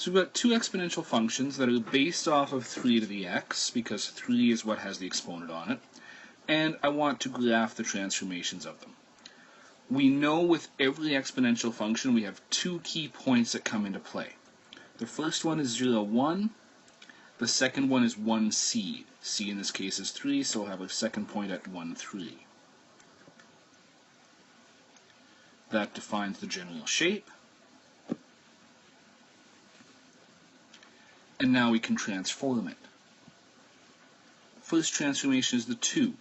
So we've got two exponential functions that are based off of 3 to the x, because 3 is what has the exponent on it, and I want to graph the transformations of them. We know with every exponential function we have two key points that come into play. The first one is 0, 1. The second one is 1c. c in this case is 3, so we'll have a second point at 1, 3. That defines the general shape. And now we can transform it. First transformation is the 2.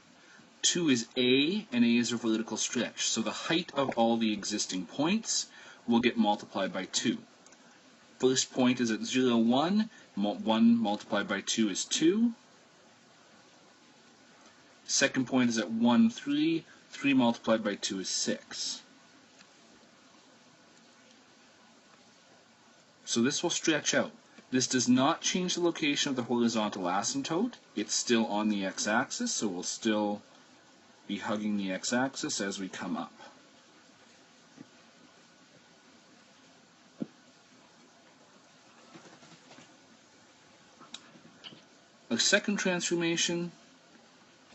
2 is a, and a is a vertical stretch. So the height of all the existing points will get multiplied by 2. First point is at 0, 1. 1 multiplied by 2 is 2. Second point is at 1, 3. 3 multiplied by 2 is 6. So this will stretch out. This does not change the location of the horizontal asymptote. It's still on the x-axis, so we'll still be hugging the x-axis as we come up. Our second transformation,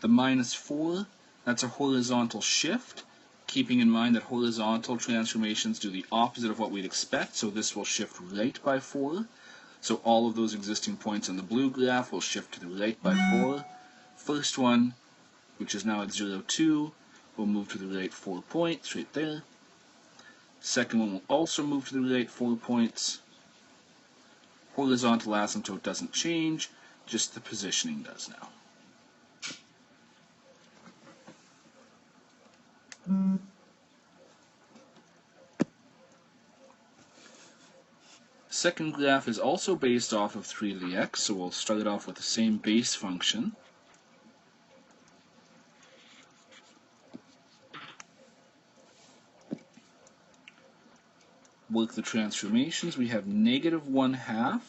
the -4, that's a horizontal shift, keeping in mind that horizontal transformations do the opposite of what we'd expect, so this will shift right by 4. So all of those existing points on the blue graph will shift to the right by 4. First one, which is now at 0, 2, will move to the right 4 points, right there. Second one will also move to the right 4 points. Horizontal asymptote doesn't change, just the positioning does now. Second graph is also based off of 3 to the x, so we'll start it off with the same base function. Work the transformations. We have -1/2,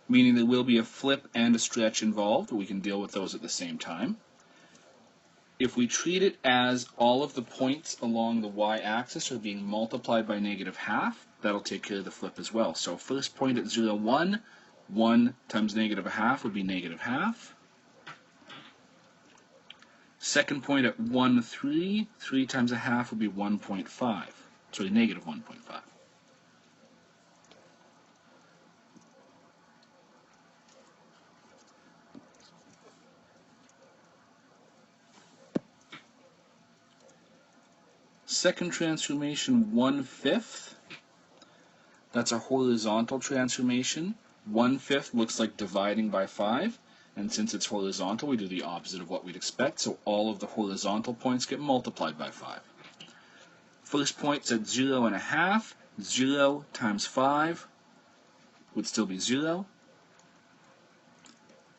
meaning there will be a flip and a stretch involved, but we can deal with those at the same time. If we treat it as all of the points along the y-axis are being multiplied by -1/2, that'll take care of the flip as well. So first point at 0, 1, 1 times -1/2 would be -1/2. Second point at 1, 3, 3 times 1/2 would be 1.5. Sorry, -1.5. Second transformation, 1/5. That's a horizontal transformation. 1/5 looks like dividing by 5, and since it's horizontal, we do the opposite of what we'd expect, so all of the horizontal points get multiplied by 5. First point's at 0.5. 0 times 5 would still be 0.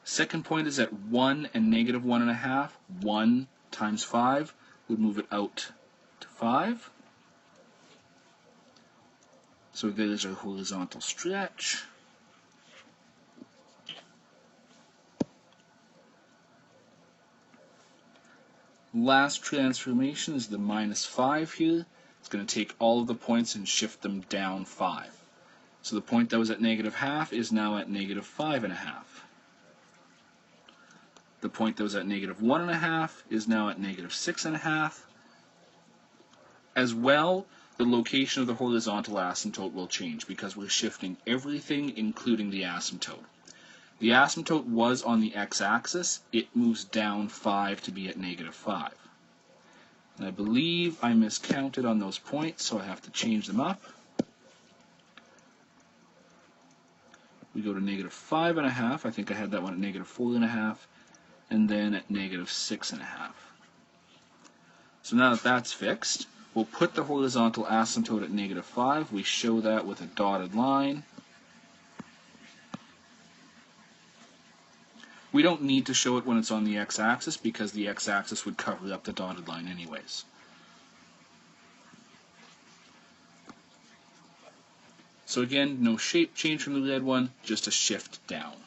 Second point is at 1 and -1.5. 1 times 5 would move it out to 5. So there's our horizontal stretch. Last transformation is the -5 here. It's going to take all of the points and shift them down 5. So the point that was at -1/2 is now at -5.5. The point that was at -1.5 is now at -6.5. As well, the location of the horizontal asymptote will change because we're shifting everything, including the asymptote. The asymptote was on the x-axis. It moves down 5 to be at -5. And I believe I miscounted on those points, so I have to change them up. We go to -5.5. I think I had that one at -4.5. And then at -6.5. So now that that's fixed, we'll put the horizontal asymptote at -5. We show that with a dotted line. We don't need to show it when it's on the x-axis because the x-axis would cover up the dotted line anyways. So again, no shape change from the red one, just a shift down.